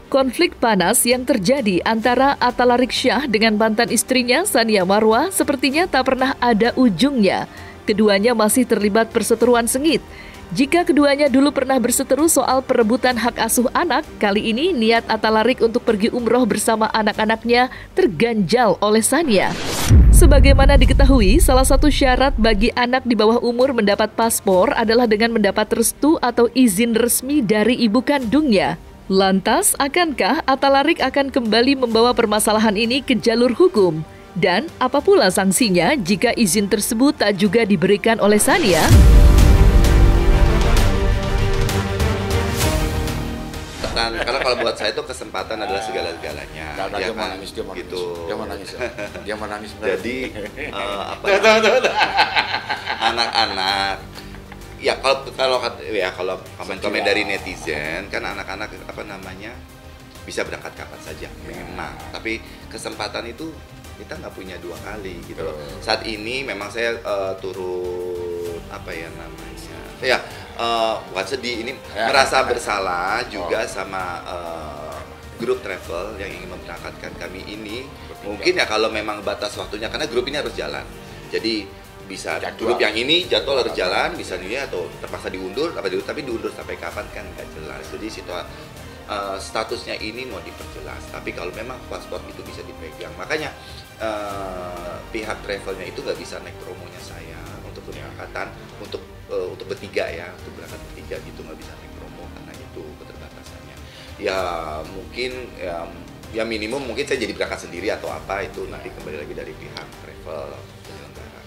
Konflik panas yang terjadi antara Atalarik Syah dengan mantan istrinya Sania Marwa sepertinya tak pernah ada ujungnya. Keduanya masih terlibat perseteruan sengit. Jika keduanya dulu pernah berseteru soal perebutan hak asuh anak, kali ini niat Atalarik untuk pergi umroh bersama anak-anaknya terganjal oleh Sania. Sebagaimana diketahui, salah satu syarat bagi anak di bawah umur mendapat paspor adalah dengan mendapat restu atau izin resmi dari ibu kandungnya. Lantas, akankah Atalarik akan kembali membawa permasalahan ini ke jalur hukum? Dan apa pula sanksinya jika izin tersebut tak juga diberikan oleh Sania? Karena kalau buat saya itu kesempatan adalah segala-galanya. Dia mau nangis, dia mau nangis. Gitu. Dia mau nangis. Dia mau nangis. Jadi anak-anak ya kalau komen-komen dari netizen kan anak-anak bisa berangkat kapan saja memang, tapi kesempatan itu kita nggak punya dua kali gitu loh. Saat ini memang saya turut bukan sedih, ini merasa bersalah juga sama grup travel yang ingin memberangkatkan kami ini. Mungkin ya kalau memang batas waktunya, karena grup ini harus jalan, jadi bisa grup yang ini jadwal harus jalan, bisa nih atau terpaksa diundur, tapi diundur sampai kapan kan nggak jelas. Jadi statusnya ini mau diperjelas, tapi kalau memang paspor itu bisa dipegang, makanya pihak travelnya itu nggak bisa naik promonya saya untuk keberangkatan untuk bertiga ya, untuk berangkat bertiga gitu, nggak bisa naik promo karena itu keterbatasannya. Ya mungkin ya minimum mungkin saya jadi berangkat sendiri atau apa, itu nanti kembali lagi dari pihak travel penyelenggara.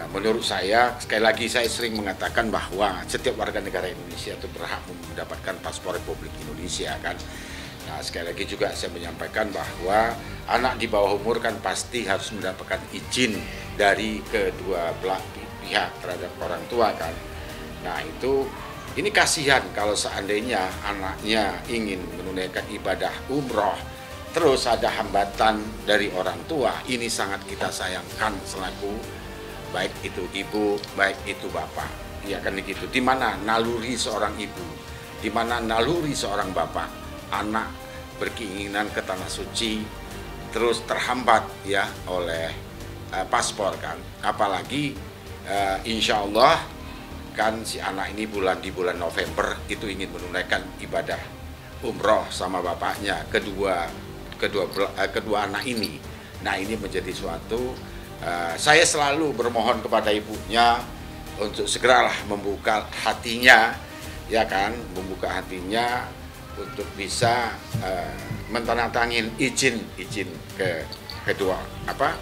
Menurut saya, sekali lagi saya sering mengatakan bahwa setiap warga negara Indonesia itu berhak mendapatkan paspor Republik Indonesia kan. Nah, sekali lagi juga saya menyampaikan bahwa anak di bawah umur kan pasti harus mendapatkan izin dari kedua belah pihak terhadap orang tua kan. Nah ini kasihan kalau seandainya anaknya ingin menunaikan ibadah umroh, terus ada hambatan dari orang tua. Ini sangat kita sayangkan selaku baik itu ibu, baik itu bapak, ya kan begitu. Di mana naluri seorang ibu, di mana naluri seorang bapak, anak berkeinginan ke tanah suci, terus terhambat ya oleh paspor kan. Apalagi insya Allah kan si anak ini di bulan November itu ingin menunaikan ibadah umroh sama bapaknya, kedua anak ini. Nah ini menjadi suatu saya selalu bermohon kepada ibunya untuk segeralah membuka hatinya, ya kan, membuka hatinya untuk bisa mentandatangani izin ke kedua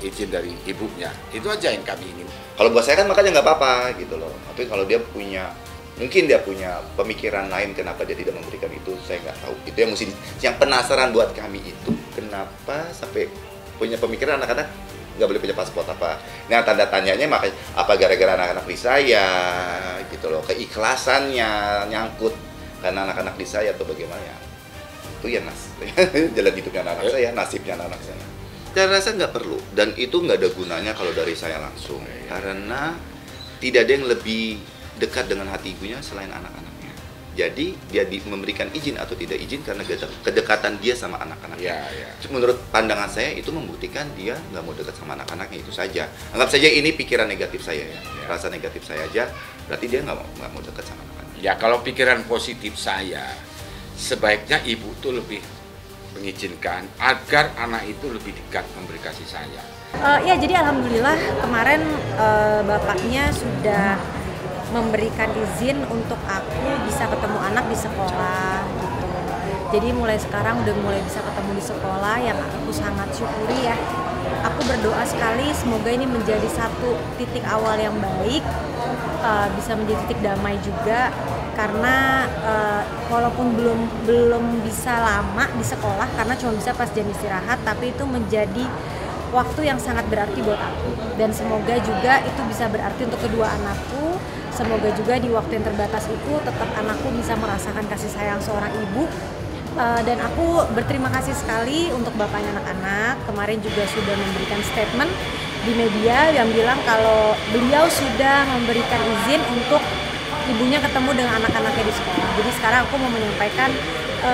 izin dari ibunya. Itu aja yang kami ingin. Kalau buat saya kan makanya nggak apa-apa gitu loh. Tapi kalau dia mungkin dia punya pemikiran lain kenapa dia tidak memberikan itu, saya nggak tahu. Itu yang penasaran buat kami itu, kenapa sampai punya pemikiran anak-anak nggak boleh punya paspor apa. Nah tanda tanyanya makanya apa gara-gara anak-anak di saya gitu loh, keikhlasannya nyangkut karena anak-anak di saya atau bagaimana ya. Itu ya jalan hidupnya anak-anak saya, nasibnya anak-anak saya. Saya rasa nggak perlu, dan itu nggak ada gunanya kalau dari saya langsung, karena tidak ada yang lebih dekat dengan hati ibunya selain anak-anaknya. Jadi dia memberikan izin atau tidak izin karena kedekatan dia sama anak-anaknya. Menurut pandangan saya itu membuktikan dia nggak mau dekat sama anak-anaknya, itu saja. Anggap saja ini pikiran negatif saya ya, rasa negatif saya aja, berarti dia nggak mau dekat sama anak-anaknya. Ya kalau pikiran positif saya, sebaiknya ibu tuh lebih mengizinkan agar anak itu lebih dekat memberi kasih sayang. Ya jadi alhamdulillah kemarin bapaknya sudah memberikan izin untuk aku bisa ketemu anak di sekolah gitu. Jadi mulai sekarang udah mulai bisa ketemu di sekolah, yang aku sangat syukuri ya. Aku berdoa sekali semoga ini menjadi satu titik awal yang baik, bisa menjadi titik damai juga, karena walaupun belum bisa lama di sekolah karena cuma bisa pas jam istirahat, tapi itu menjadi waktu yang sangat berarti buat aku, dan semoga juga itu bisa berarti untuk kedua anakku. Semoga juga di waktu yang terbatas itu tetap anakku bisa merasakan kasih sayang seorang ibu, Dan aku berterima kasih sekali untuk bapaknya anak-anak. Kemarin juga sudah memberikan statement di media yang bilang kalau beliau sudah memberikan izin untuk ibunya ketemu dengan anak-anaknya di sekolah. Jadi sekarang aku mau menyampaikan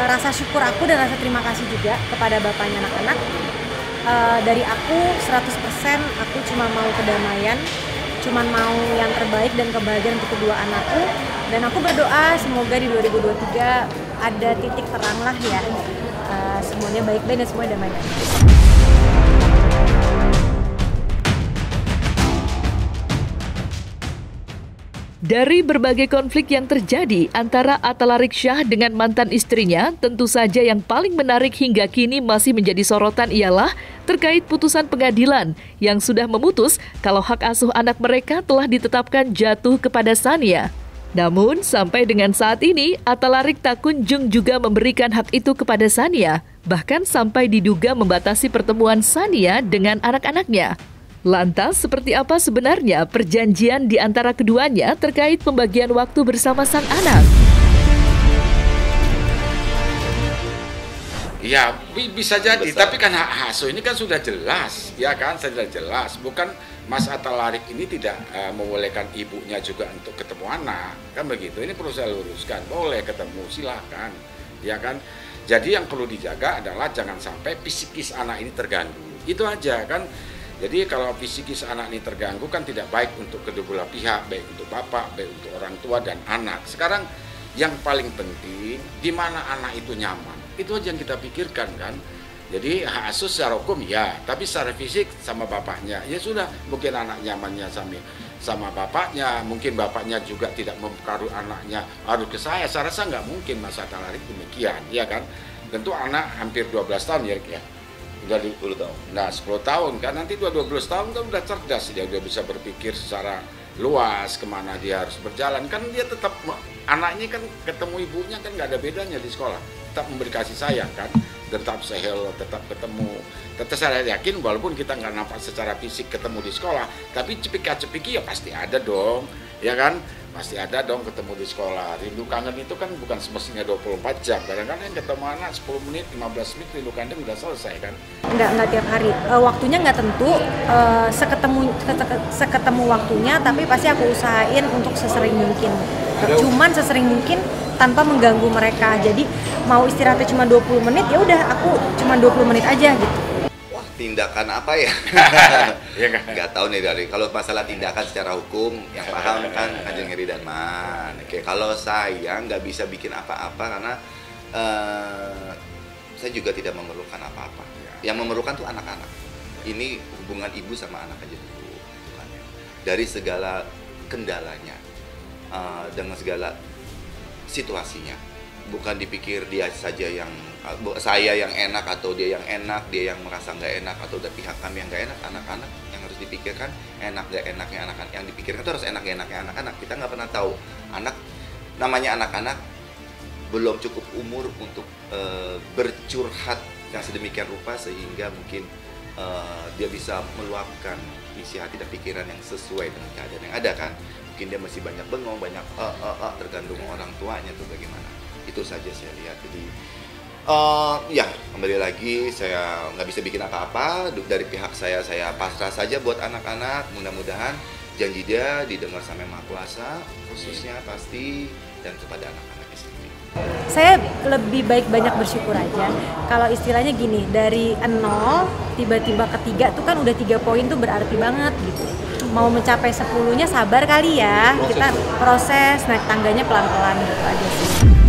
rasa syukur aku dan rasa terima kasih juga kepada bapaknya anak-anak. Dari aku 100% aku cuma mau kedamaian, cuma mau yang terbaik dan kebahagiaan untuk kedua anakku. Dan aku berdoa semoga di 2023 ada titik terang lah ya, semuanya baik-baik dan semuanya damai-damai. Dari berbagai konflik yang terjadi antara Atalarik Syah dengan mantan istrinya, tentu saja yang paling menarik hingga kini masih menjadi sorotan ialah terkait putusan pengadilan yang sudah memutus kalau hak asuh anak mereka telah ditetapkan jatuh kepada Sania. Namun, sampai dengan saat ini, Atalarik tak kunjung juga memberikan hak itu kepada Sania, bahkan sampai diduga membatasi pertemuan Sania dengan anak-anaknya. Lantas, seperti apa sebenarnya perjanjian di antara keduanya terkait pembagian waktu bersama sang anak? Ya, bisa jadi, tapi kan hak asuh ini kan sudah jelas, ya kan, sudah jelas. Bukan Mas Atalarik ini tidak membolehkan ibunya juga untuk ketemu anak, kan begitu. Ini perlu saya luruskan, boleh ketemu, silakan, ya kan. Jadi yang perlu dijaga adalah jangan sampai psikis anak ini terganggu, itu aja kan. Jadi kalau psikis anak ini terganggu kan tidak baik untuk kedua belah pihak, baik untuk bapak, baik untuk orang tua dan anak. Sekarang yang paling penting di mana anak itu nyaman, itu aja yang kita pikirkan kan. Jadi hak asuh secara hukum ya, tapi secara fisik sama bapaknya ya sudah. Mungkin anak nyamannya sama bapaknya, mungkin bapaknya juga tidak mempengaruhi anaknya harus ke saya. Saya rasa nggak mungkin Mas Atalarik demikian, ya kan. Tentu anak hampir 12 tahun ya. Udah 10 tahun. Nah, 10 tahun kan nanti 12 tahun kan udah cerdas, dia udah bisa berpikir secara luas kemana dia harus berjalan. Kan dia tetap, anaknya kan ketemu ibunya kan nggak ada bedanya di sekolah, tetap memberi kasih sayang kan, tetap sehel, tetap ketemu. Tetap saya yakin walaupun kita nggak nampak secara fisik ketemu di sekolah, tapi cepika-cepiki ya pasti ada dong, ya kan. Pasti ada dong ketemu di sekolah. Rindu kangen itu kan bukan semestinya 24 jam. Kadang-kadang ketemu anak 10 menit, 15 menit rindu kangen udah selesai kan. Nggak tiap hari. Waktunya nggak tentu, seketemu waktunya, tapi pasti aku usahain untuk sesering mungkin. Cuman sesering mungkin tanpa mengganggu mereka. Jadi mau istirahatnya cuma 20 menit, ya udah aku cuma 20 menit aja gitu. Tindakan apa ya? Ya kan? Nggak tahu nih dari kalau masalah tindakan secara hukum yang paham kan Kanjeng Eri dan Man. Oke, kalau saya nggak bisa bikin apa-apa karena saya juga tidak memerlukan apa-apa. Yang memerlukan tuh anak-anak. Ini hubungan ibu sama anak aja dulu. Dari segala kendalanya, dengan segala situasinya, bukan dipikir dia saja yang saya yang enak atau dia yang enak, dia yang merasa nggak enak atau dari pihak kami yang nggak enak. Anak-anak yang harus dipikirkan enak nggak enaknya anak-anak, yang dipikirkan itu harus enak nggak enaknya anak-anak. Kita nggak pernah tahu anak, namanya anak-anak belum cukup umur untuk bercurhat yang sedemikian rupa sehingga mungkin dia bisa meluapkan isi hati dan pikiran yang sesuai dengan keadaan yang ada kan. Mungkin dia masih banyak bengong, banyak tergantung orang tuanya tuh bagaimana. Itu saja saya lihat. Jadi ya kembali lagi saya nggak bisa bikin apa-apa. Dari pihak saya pasrah saja buat anak-anak. Mudah-mudahan janji dia didengar sama Maha Kuasa, khususnya pasti dan kepada anak-anaknya sendiri. Saya lebih baik banyak bersyukur aja. Kalau istilahnya gini, dari 0 tiba-tiba ke 3 tuh kan udah 3 poin tuh berarti banget gitu. Mau mencapai 10-nya sabar kali ya. Kita proses naik tangganya pelan-pelan gitu aja sih.